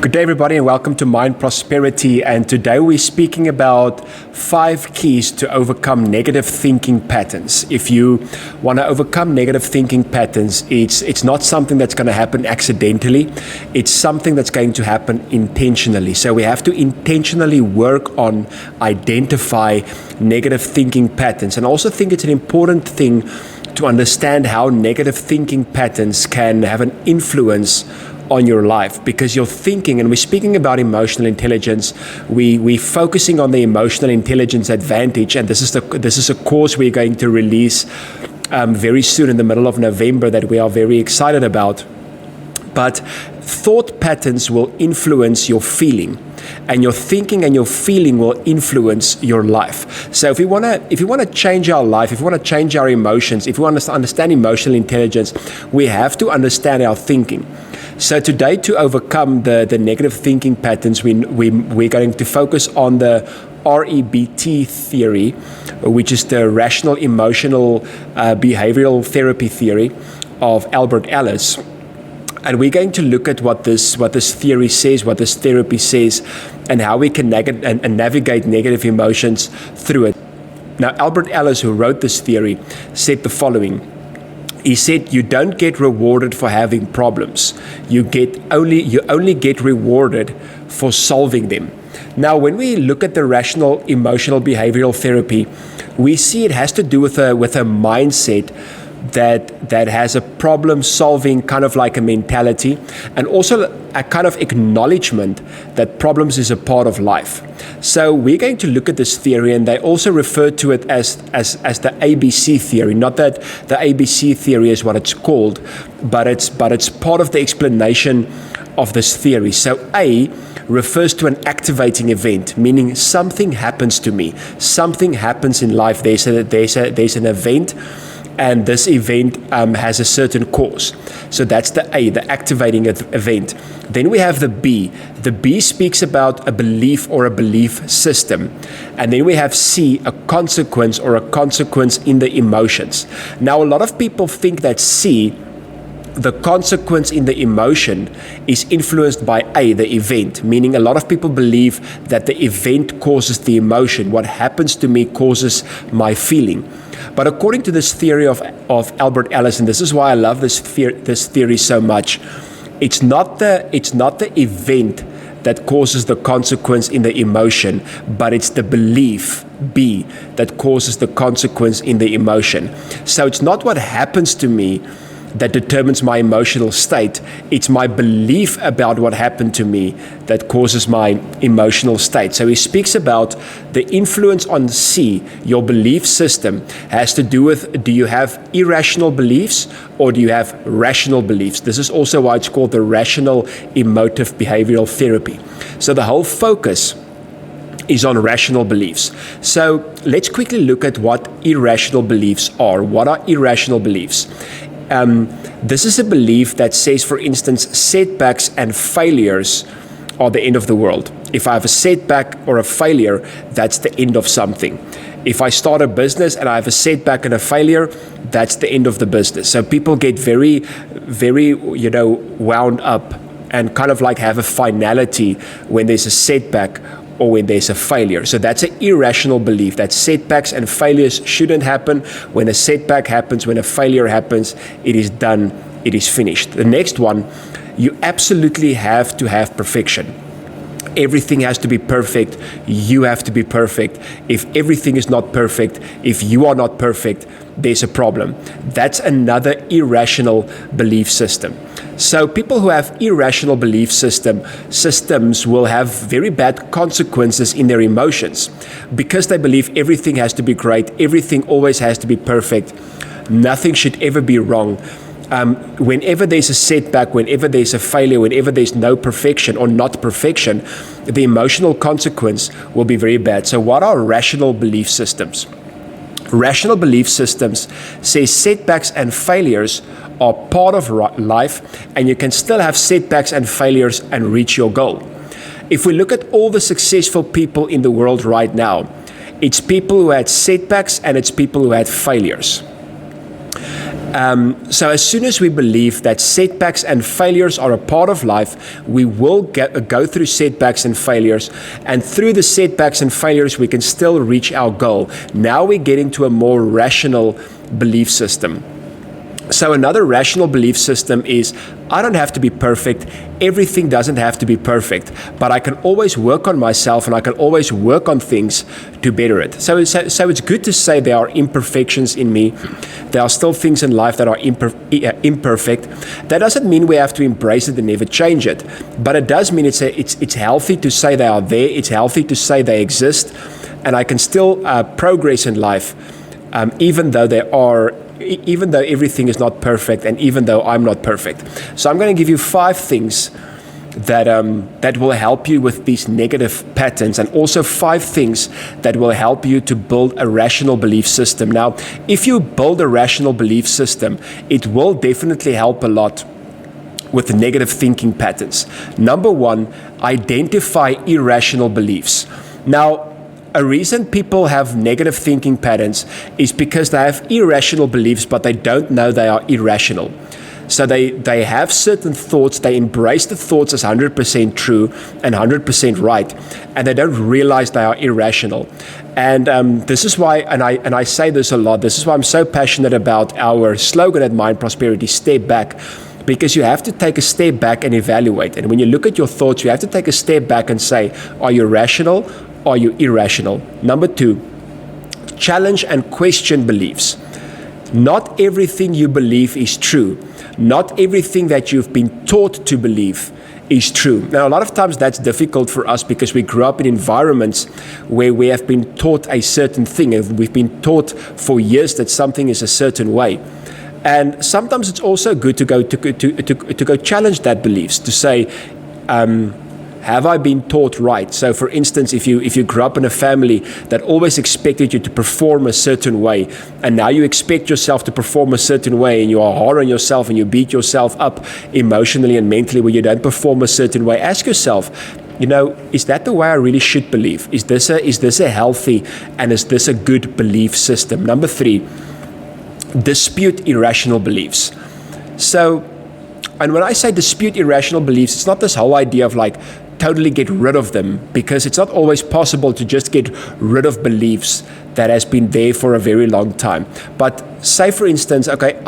Good day, everybody, and welcome to Mind Prosperity. And today we're speaking about 5 keys to overcome negative thinking patterns. If you want to overcome negative thinking patterns, it's not something that's going to happen accidentally. It's something that's going to happen intentionally. So we have to intentionally work on identify negative thinking patterns. And I also think it's an important thing to understand how negative thinking patterns can have an influence on your life, because you're thinking, and we're speaking about emotional intelligence. We're focusing on the emotional intelligence advantage, and this is a course we're going to release very soon in the middle of November that we are very excited about. But thought patterns will influence your feeling, and your thinking and your feeling will influence your life. So if we want to change our life, if we want to change our emotions, if we want to understand emotional intelligence, we have to understand our thinking. So today, to overcome the negative thinking patterns, we're going to focus on the REBT theory, which is the rational emotional behavioral therapy theory of Albert Ellis. And we're going to look at what this theory says, what this therapy says, and how we can navigate negative emotions through it. Now, Albert Ellis, who wrote this theory, said the following. He said, "You don't get rewarded for having problems. You only get rewarded for solving them." Now, when we look at the rational emotional behavioral therapy, we see it has to do with a mindset that has a problem-solving kind of like a mentality, and also a kind of acknowledgement that problems is a part of life. So we're going to look at this theory, and they also refer to it as the ABC theory. Not that the ABC theory is what it's called, but it's part of the explanation of this theory. So A refers to an activating event, meaning something happens to me, something happens in life. There's an event, and this event has a certain cause. So that's the A, the activating event. Then we have the B. The B speaks about a belief or a belief system. And then we have C, a consequence or a consequence in the emotions. Now, a lot of people think that C, the consequence in the emotion, is influenced by A, the event, meaning a lot of people believe that the event causes the emotion. What happens to me causes my feeling. But according to this theory of Albert Ellis, and this is why I love this theory so much, it's not the event that causes the consequence in the emotion, but it's the belief, B, that causes the consequence in the emotion. So it's not what happens to me that determines my emotional state. It's my belief about what happened to me that causes my emotional state. So he speaks about the influence on C, your belief system, has to do with, do you have irrational beliefs or do you have rational beliefs? This is also why it's called the rational emotive behavioral therapy. So the whole focus is on rational beliefs. So let's quickly look at what irrational beliefs are. What are irrational beliefs? This is a belief that says, for instance, setbacks and failures are the end of the world. If I have a setback or a failure, that's the end of something. If I start a business and I have a setback and a failure, that's the end of the business. So people get very, very, wound up and kind of like have a finality when there's a setback or when there's a failure. So that's an irrational belief, that setbacks and failures shouldn't happen. When a setback happens, when a failure happens, it is done, it is finished. The next one, you absolutely have to have perfection. Everything has to be perfect. You have to be perfect. If everything is not perfect, if you are not perfect, there's a problem. That's another irrational belief system. So people who have irrational belief systems will have very bad consequences in their emotions because they believe everything has to be great, everything always has to be perfect, nothing should ever be wrong. Whenever there's a setback, whenever there's a failure, whenever there's no perfection or not perfection, the emotional consequence will be very bad. So what are rational belief systems? Rational belief systems say setbacks and failures are part of life, and you can still have setbacks and failures and reach your goal. If we look at all the successful people in the world right now, it's people who had setbacks and it's people who had failures. So as soon as we believe that setbacks and failures are a part of life, we will go through setbacks and failures, and through the setbacks and failures we can still reach our goal. Now we're getting to a more rational belief system. So another rational belief system is, I don't have to be perfect. Everything doesn't have to be perfect, but I can always work on myself and I can always work on things to better it. So it's good to say there are imperfections in me. There are still things in life that are imperfect. That doesn't mean we have to embrace it and never change it, but it does mean it's healthy to say they are there. It's healthy to say they exist, and I can still progress in life, even though everything is not perfect, and even though I'm not perfect. So I'm going to give you 5 things that will help you with these negative patterns, and also 5 things that will help you to build a rational belief system. Now, if you build a rational belief system, it will definitely help a lot with the negative thinking patterns. Number 1, identify irrational beliefs. Now, a reason people have negative thinking patterns is because they have irrational beliefs, but they don't know they are irrational. So they have certain thoughts, they embrace the thoughts as 100% true and 100% right, and they don't realize they are irrational. And this is why, and I say this a lot, this is why I'm so passionate about our slogan at Mind Prosperity, Step Back, because you have to take a step back and evaluate. And when you look at your thoughts, you have to take a step back and say, are you rational? Are you irrational? Number 2, challenge and question beliefs. Not everything you believe is true. Not everything that you've been taught to believe is true. Now, a lot of times that's difficult for us because we grew up in environments where we have been taught a certain thing, and we've been taught for years that something is a certain way. And sometimes it's also good to go challenge that beliefs, to say, have I been taught right? So for instance, if you grew up in a family that always expected you to perform a certain way, and now you expect yourself to perform a certain way, and you are hard on yourself and you beat yourself up emotionally and mentally when you don't perform a certain way, ask yourself, is that the way I really should believe? Is this a healthy, and is this a good belief system? Number 3, dispute irrational beliefs. So, and when I say dispute irrational beliefs, it's not this whole idea of like totally get rid of them, because it's not always possible to just get rid of beliefs that has been there for a very long time. But say for instance, okay,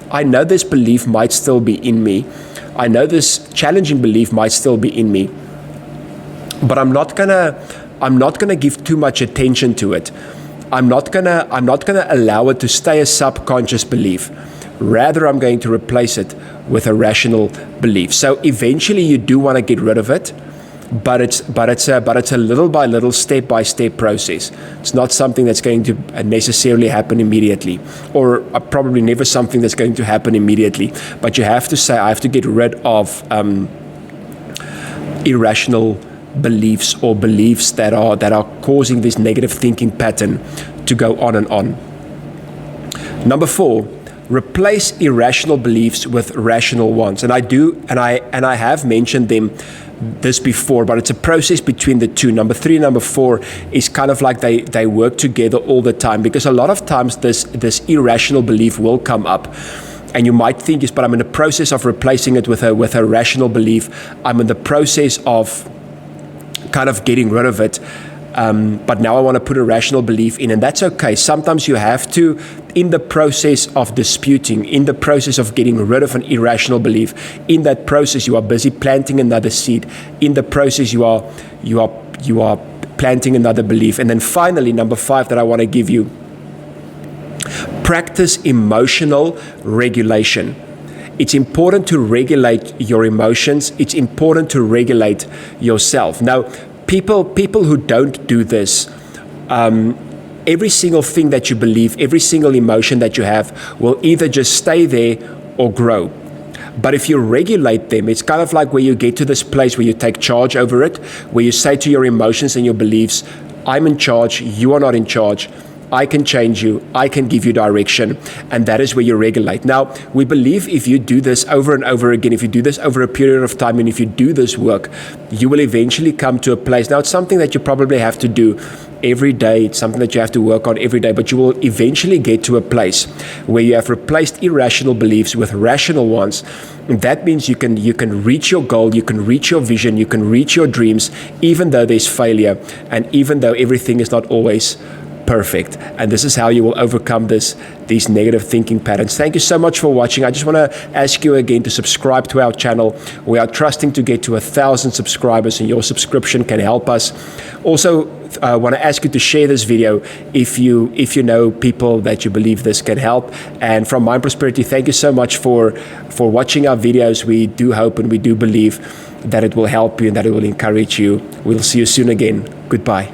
I know this belief might still be in me. I know this challenging belief might still be in me, but I'm not gonna give too much attention to it. I'm not gonna allow it to stay a subconscious belief. Rather, I'm going to replace it with a rational belief. So eventually you do want to get rid of it, but it's a little by little, step by step process. It's not something that's going to necessarily happen immediately, or probably never something that's going to happen immediately. But you have to say, I have to get rid of irrational beliefs, or beliefs that are causing this negative thinking pattern to go on and on. Number 4, replace irrational beliefs with rational ones. And I have mentioned this before, but it's a process between the two. Number 3 and number 4 is kind of like they work together all the time, because a lot of times this irrational belief will come up. And you might think, yes, but I'm in the process of replacing it with a rational belief. I'm in the process of kind of getting rid of it. But now I want to put a rational belief in, and that's okay. Sometimes you have to, in the process of disputing, in the process of getting rid of an irrational belief, in that process you are busy planting another seed. In the process you are planting another belief. And then finally, number 5 that I want to give you, practice emotional regulation. It's important to regulate your emotions. It's important to regulate yourself. Now, people who don't do this, every single thing that you believe, every single emotion that you have will either just stay there or grow. But if you regulate them, it's kind of like where you get to this place where you take charge over it, where you say to your emotions and your beliefs, I'm in charge, you are not in charge. I can change you, I can give you direction, and that is where you regulate. Now, we believe if you do this over and over again, if you do this over a period of time, and if you do this work, you will eventually come to a place. Now, it's something that you probably have to do every day. It's something that you have to work on every day, but you will eventually get to a place where you have replaced irrational beliefs with rational ones. And that means you can reach your goal, you can reach your vision, you can reach your dreams, even though there's failure and even though everything is not always perfect. And this is how you will overcome these negative thinking patterns. Thank you so much for watching. I just want to ask you again to subscribe to our channel. We are trusting to get to 1,000 subscribers, and your subscription can help us. Also, I want to ask you to share this video if you know people that you believe this can help. And from Mind Prosperity, thank you so much for watching our videos. We do hope and we do believe that it will help you and that it will encourage you. We'll see you soon again. Goodbye.